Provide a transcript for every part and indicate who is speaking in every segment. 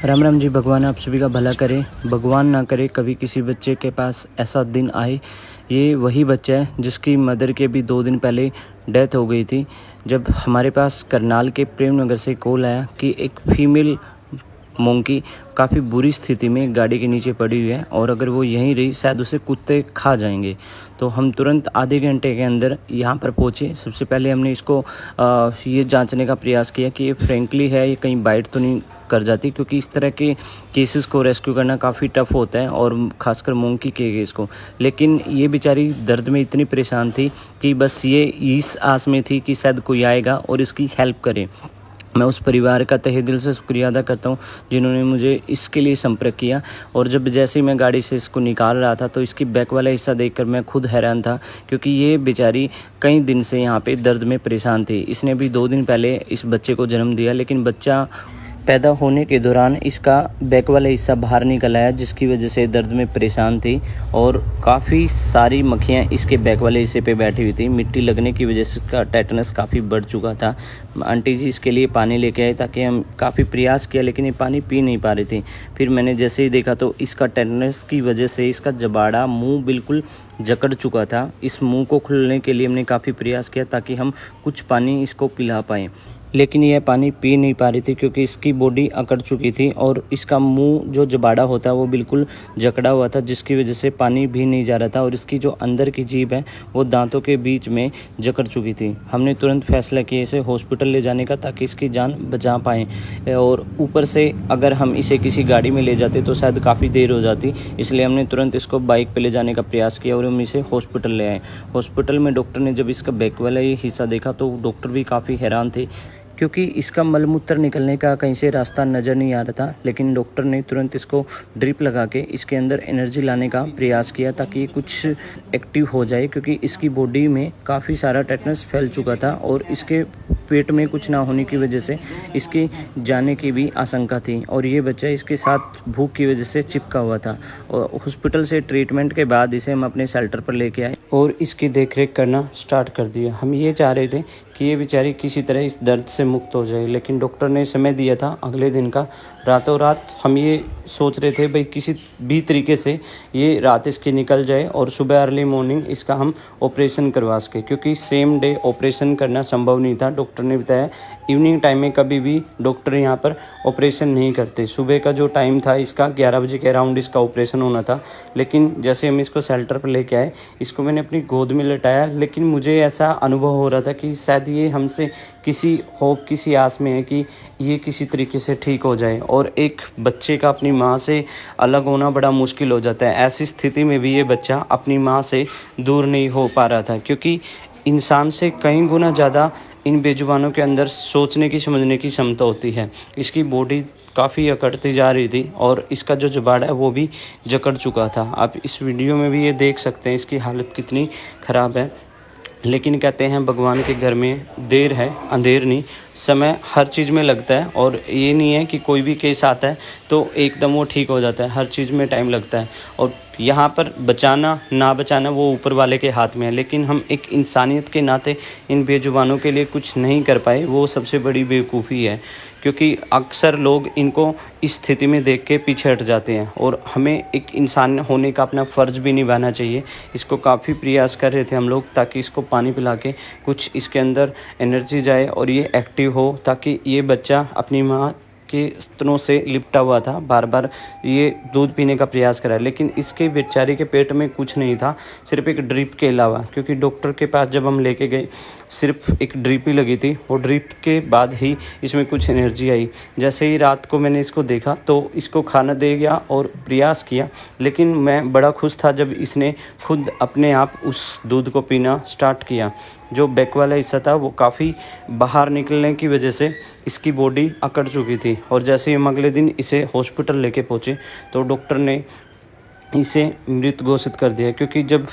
Speaker 1: राम राम जी। भगवान आप सभी का भला करे। भगवान ना करे कभी किसी बच्चे के पास ऐसा दिन आए। ये वही बच्चा है जिसकी मदर के भी 2 दिन पहले डेथ हो गई थी। जब हमारे पास करनाल के प्रेम नगर से कॉल आया कि एक फीमेल मोंकी काफ़ी बुरी स्थिति में गाड़ी के नीचे पड़ी हुई है और अगर वो यहीं रही शायद उसे कुत्ते खा जाएंगे। तो हम तुरंत आधे घंटे के अंदर यहाँ पर पहुँचे। सबसे पहले हमने इसको ये जांचने का प्रयास किया कि ये फ्रेंकली है, ये कहीं बाइट तो नहीं कर जाती, क्योंकि इस तरह के केसेस को रेस्क्यू करना काफ़ी टफ होता है और ख़ासकर मोंकी के केस को। लेकिन ये बेचारी दर्द में इतनी परेशान थी कि बस ये इस आस में थी कि शायद कोई आएगा और इसकी हेल्प करे। मैं उस परिवार का तहे दिल से शुक्रिया अदा करता हूँ जिन्होंने मुझे इसके लिए संपर्क किया। और जब जैसे ही मैं गाड़ी से इसको निकाल रहा था तो इसकी बैक वाला हिस्सा देखकर मैं खुद हैरान था, क्योंकि ये बेचारी कई दिन से यहाँ पे दर्द में परेशान थी। इसने भी 2 दिन पहले इस बच्चे को जन्म दिया, लेकिन बच्चा पैदा होने के दौरान इसका बैक वाला हिस्सा बाहर निकल आया, जिसकी वजह से दर्द में परेशान थी और काफ़ी सारी मक्खियाँ इसके बैक वाले हिस्से पे बैठी हुई थी। मिट्टी लगने की वजह से इसका टेटनस काफ़ी बढ़ चुका था। आंटी जी इसके लिए पानी लेके आए ताकि हम काफ़ी प्रयास किया, लेकिन ये पानी पी नहीं पा रही थी। फिर मैंने जैसे ही देखा तो इसका टेटनस की वजह से इसका जबाड़ा मुँह बिल्कुल जकड़ चुका था। इस मुँह को खुलने के लिए हमने काफ़ी प्रयास किया ताकि हम कुछ पानी इसको पिला पाएँ, लेकिन यह पानी पी नहीं पा रही थी क्योंकि इसकी बॉडी अकड़ चुकी थी और इसका मुंह जो जबाड़ा होता है वो बिल्कुल जकड़ा हुआ था, जिसकी वजह से पानी भी नहीं जा रहा था और इसकी जो अंदर की जीभ है वो दांतों के बीच में जकड़ चुकी थी। हमने तुरंत फैसला किया इसे हॉस्पिटल ले जाने का ताकि इसकी जान बचा पाएँ, और ऊपर से अगर हम इसे किसी गाड़ी में ले जाते तो शायद काफ़ी देर हो जाती, इसलिए हमने तुरंत इसको बाइक पर ले जाने का प्रयास किया और हम इसे हॉस्पिटल ले आए। हॉस्पिटल में डॉक्टर ने जब इसका बैक वाला ये हिस्सा देखा तो डॉक्टर भी काफ़ी हैरान थे, क्योंकि इसका मलमूत्र निकलने का कहीं से रास्ता नज़र नहीं आ रहा था। लेकिन डॉक्टर ने तुरंत इसको ड्रिप लगा के इसके अंदर एनर्जी लाने का प्रयास किया ताकि कुछ एक्टिव हो जाए, क्योंकि इसकी बॉडी में काफ़ी सारा टेटनस फैल चुका था और इसके पेट में कुछ ना होने की वजह से इसके जाने की भी आशंका थी और ये बच्चा इसके साथ भूख की वजह से चिपका हुआ था। और हॉस्पिटल से ट्रीटमेंट के बाद इसे हम अपने शेल्टर पर लेके आए और इसकी देखरेख करना स्टार्ट कर दिया। हम ये चाह रहे थे कि ये बेचारी किसी तरह इस दर्द से मुक्त हो जाए, लेकिन डॉक्टर ने समय दिया था अगले दिन का। रातों रात हम ये सोच रहे थे भाई किसी भी तरीके से ये रात इसकी निकल जाए और सुबह अर्ली मॉर्निंग इसका हम ऑपरेशन करवा सके, क्योंकि सेम डे ऑपरेशन करना संभव नहीं था। डॉक्टर ने बताया इवनिंग टाइम में कभी भी डॉक्टर यहाँ पर ऑपरेशन नहीं करते। सुबह का जो टाइम था इसका 11 बजे के अराउंड इसका ऑपरेशन होना था, लेकिन जैसे हम इसको शेल्टर पर लेके आए इसको मैंने अपनी गोद में लटाया, लेकिन मुझे ऐसा अनुभव हो रहा था कि शायद ये हमसे किसी होप किसी आस में है कि ये किसी तरीके से ठीक हो जाए। और एक बच्चे का अपनी माँ से अलग होना बड़ा मुश्किल हो जाता है। ऐसी स्थिति में भी ये बच्चा अपनी माँ से दूर नहीं हो पा रहा था, क्योंकि इंसान से कई गुना ज़्यादा इन बेजुबानों के अंदर सोचने की समझने की क्षमता होती है। इसकी बॉडी काफ़ी अकड़ती जा रही थी और इसका जो जबाड़ा है वो भी जकड़ चुका था। आप इस वीडियो में भी ये देख सकते हैं इसकी हालत कितनी ख़राब है। लेकिन कहते हैं भगवान के घर में देर है अंधेर नहीं, समय हर चीज़ में लगता है और ये नहीं है कि कोई भी केस आता है तो एकदम वो ठीक हो जाता है। हर चीज़ में टाइम लगता है और यहाँ पर बचाना ना बचाना वो ऊपर वाले के हाथ में है। लेकिन हम एक इंसानियत के नाते इन बेजुबानों के लिए कुछ नहीं कर पाए, वो सबसे बड़ी बेवकूफ़ी है, क्योंकि अक्सर लोग इनको इस स्थिति में देख के पीछे हट जाते हैं और हमें एक इंसान होने का अपना फ़र्ज़ भी निभाना चाहिए। इसको काफ़ी प्रयास कर रहे थे हम लोग ताकि इसको पानी पिला के कुछ इसके अंदर एनर्जी जाए और ये एक्टिव हो, ताकि ये बच्चा अपनी माँ के स्तनों से लिपटा हुआ था। बार बार ये दूध पीने का प्रयास करा, लेकिन इसके बेचारे के पेट में कुछ नहीं था सिर्फ एक ड्रिप के अलावा, क्योंकि डॉक्टर के पास जब हम लेके गए सिर्फ एक ड्रिप ही लगी थी। वो ड्रिप के बाद ही इसमें कुछ एनर्जी आई। जैसे ही रात को मैंने इसको देखा तो इसको खाना दे गया और प्रयास किया, लेकिन मैं बड़ा खुश था जब इसने खुद अपने आप उस दूध को पीना स्टार्ट किया। जो बैक वाला हिस्सा था वो काफ़ी बाहर निकलने की वजह से इसकी बॉडी अकड़ चुकी थी और जैसे ही हम अगले दिन इसे हॉस्पिटल लेके पहुँचे तो डॉक्टर ने इसे मृत घोषित कर दिया, क्योंकि जब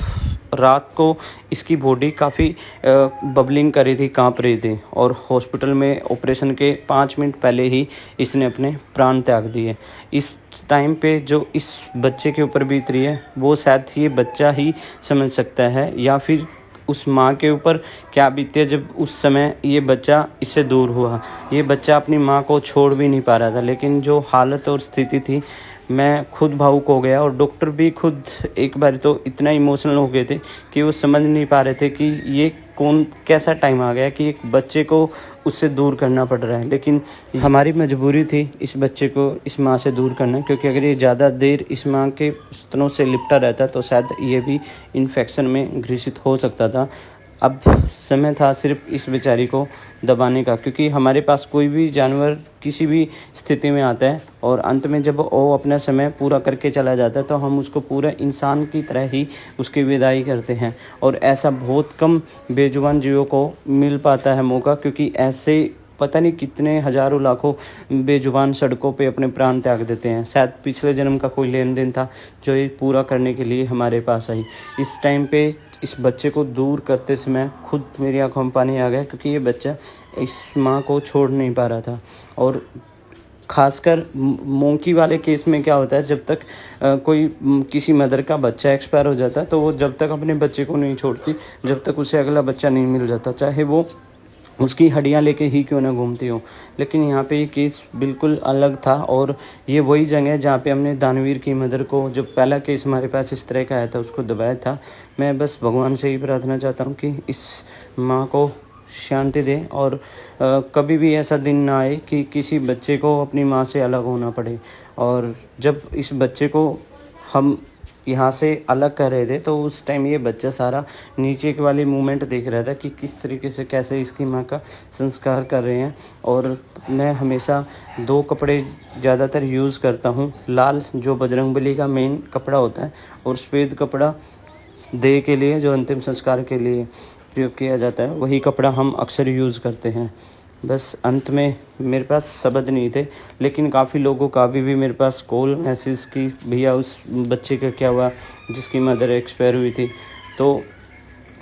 Speaker 1: रात को इसकी बॉडी काफ़ी बबलिंग कर रही थी, कांप रही थी और हॉस्पिटल में ऑपरेशन के 5 मिनट पहले ही इसने अपने प्राण त्याग दिए। इस टाइम पे जो इस बच्चे के ऊपर बीत रही है वो शायद ये बच्चा ही समझ सकता है, या फिर उस माँ के ऊपर क्या बीती है जब उस समय ये बच्चा इससे दूर हुआ। ये बच्चा अपनी माँ को छोड़ भी नहीं पा रहा था, लेकिन जो हालत और स्थिति थी, मैं खुद भावुक हो गया और डॉक्टर भी खुद एक बार तो इतना इमोशनल हो गए थे कि वो समझ नहीं पा रहे थे कि ये कैसा टाइम आ गया कि एक बच्चे को उससे दूर करना पड़ रहा है। लेकिन हमारी मजबूरी थी इस बच्चे को इस माँ से दूर करना, क्योंकि अगर ये ज़्यादा देर इस माँ के स्तनों से लिपटा रहता तो शायद ये भी इन्फेक्शन में ग्रसित हो सकता था। अब समय था सिर्फ इस बेचारी को दबाने का, क्योंकि हमारे पास कोई भी जानवर किसी भी स्थिति में आता है और अंत में जब वो अपना समय पूरा करके चला जाता है तो हम उसको पूरा इंसान की तरह ही उसकी विदाई करते हैं। और ऐसा बहुत कम बेजुबान जीवों को मिल पाता है मौका, क्योंकि ऐसे पता नहीं कितने हज़ारों लाखों बेजुबान सड़कों पे अपने प्राण त्याग देते हैं। शायद पिछले जन्म का कोई लेन देन था जो ये पूरा करने के लिए हमारे पास आई। इस टाइम पे इस बच्चे को दूर करते समय खुद मेरी आंखों में पानी आ गया, क्योंकि ये बच्चा इस माँ को छोड़ नहीं पा रहा था। और ख़ासकर मोंकी वाले केस में क्या होता है, जब तक कोई किसी मदर का बच्चा एक्सपायर हो जाता है तो वो जब तक अपने बच्चे को नहीं छोड़ती, जब तक उसे अगला बच्चा नहीं मिल जाता, चाहे वो उसकी हड्डियाँ लेके ही क्यों ना घूमती हो। लेकिन यहाँ पे ये केस बिल्कुल अलग था और ये वही जगह है जहाँ पे हमने दानवीर की मदर को, जो पहला केस हमारे पास इस तरह का आया था, उसको दबाया था। मैं बस भगवान से ही प्रार्थना चाहता हूँ कि इस माँ को शांति दे और कभी भी ऐसा दिन ना आए कि किसी बच्चे को अपनी माँ से अलग होना पड़े। और जब इस बच्चे को हम यहाँ से अलग कर रहे थे तो उस टाइम ये बच्चा सारा नीचे के वाली मूवमेंट देख रहा था कि किस तरीके से कैसे इसकी माँ का संस्कार कर रहे हैं। और मैं हमेशा 2 कपड़े ज़्यादातर यूज़ करता हूँ, लाल जो बजरंगबली का मेन कपड़ा होता है और सफ़ेद कपड़ा देह के लिए जो अंतिम संस्कार के लिए प्रयोग किया जाता है, वही कपड़ा हम अक्सर यूज़ करते हैं। बस अंत में मेरे पास शब्द नहीं थे, लेकिन काफ़ी लोगों का अभी भी मेरे पास कॉल मैसेज की भैया उस बच्चे का क्या हुआ जिसकी मदर एक्सपायर हुई थी। तो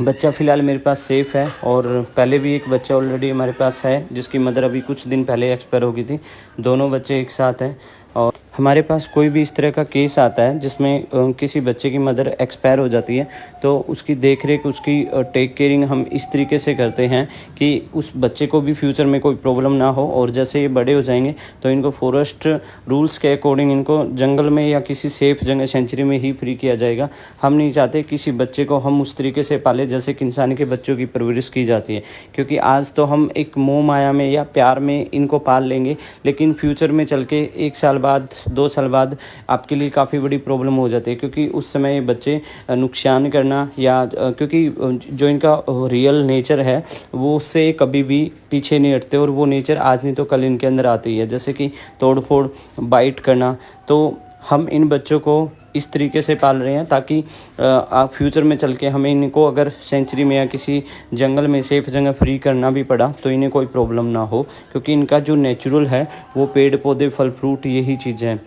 Speaker 1: बच्चा फ़िलहाल मेरे पास सेफ़ है और पहले भी एक बच्चा ऑलरेडी हमारे पास है जिसकी मदर अभी कुछ दिन पहले एक्सपायर हो गई थी। दोनों बच्चे एक साथ हैं। और हमारे पास कोई भी इस तरह का केस आता है जिसमें किसी बच्चे की मदर एक्सपायर हो जाती है तो उसकी देख रेख, उसकी टेक केयरिंग हम इस तरीके से करते हैं कि उस बच्चे को भी फ्यूचर में कोई प्रॉब्लम ना हो। और जैसे ये बड़े हो जाएंगे तो इनको फॉरेस्ट रूल्स के अकॉर्डिंग इनको जंगल में या किसी सेफ जगह सेंचुरी में ही फ्री किया जाएगा। हम नहीं चाहते किसी बच्चे को हम उस तरीके से पालें जैसे कि इंसान के बच्चों की परवरिश की जाती है, क्योंकि आज तो हम एक मोह माया में या प्यार में इनको पाल लेंगे, लेकिन फ्यूचर में चल के 1 साल बाद 2 साल बाद आपके लिए काफ़ी बड़ी प्रॉब्लम हो जाती है, क्योंकि उस समय ये बच्चे नुकसान करना या क्योंकि जो इनका रियल नेचर है वो उससे कभी भी पीछे नहीं हटते और वो नेचर आज नहीं तो कल इनके अंदर आती है, जैसे कि तोड़ फोड़, बाइट करना। तो हम इन बच्चों को इस तरीके से पाल रहे हैं ताकि फ्यूचर में चल के हमें इनको अगर सेंचुरी में या किसी जंगल में सेफ जगह फ्री करना भी पड़ा तो इन्हें कोई प्रॉब्लम ना हो, क्योंकि इनका जो नेचुरल है वो पेड़ पौधे फल फ्रूट यही चीज़ें हैं।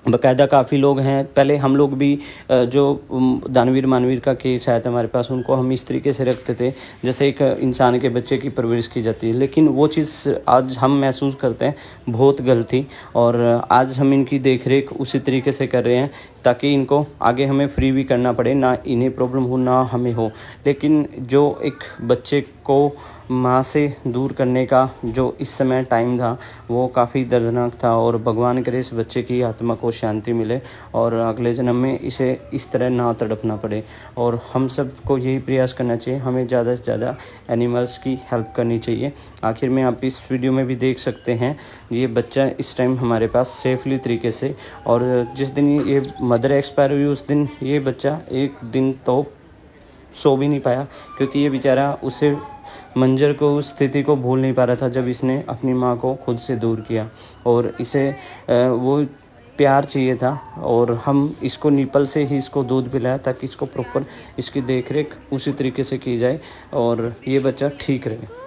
Speaker 1: बाकायदा काफ़ी लोग हैं, पहले हम लोग भी जो दानवीर मानवीर का केस आया था हमारे पास, उनको हम इस तरीके से रखते थे जैसे एक इंसान के बच्चे की परवरिश की जाती है, लेकिन वो चीज़ आज हम महसूस करते हैं बहुत गलत थी। और आज हम इनकी देख रेख उसी तरीके से कर रहे हैं ताकि इनको आगे हमें फ्री भी करना पड़े, ना इन्हें प्रॉब्लम हो ना हमें हो। लेकिन जो एक बच्चे को माँ से दूर करने का जो इस समय टाइम था वो काफ़ी दर्दनाक था और भगवान करे इस बच्चे की आत्मा को शांति मिले और अगले जन्म में इसे इस तरह ना तड़पना पड़े। और हम सब को यही प्रयास करना चाहिए, हमें ज़्यादा से ज़्यादा एनिमल्स की हेल्प करनी चाहिए। आखिर में आप इस वीडियो में भी देख सकते हैं ये बच्चा इस टाइम हमारे पास सेफली तरीके से, और जिस दिन ये मदर एक्सपायर हुई उस दिन ये बच्चा एक दिन तो सो भी नहीं पाया, क्योंकि ये बेचारा उसे मंजर को, उस स्थिति को भूल नहीं पा रहा था जब इसने अपनी माँ को खुद से दूर किया। और इसे वो प्यार चाहिए था और हम इसको निपल से ही इसको दूध पिलाया ताकि इसको प्रॉपर इसकी देख रेख उसी तरीके से की जाए और ये बच्चा ठीक रहे।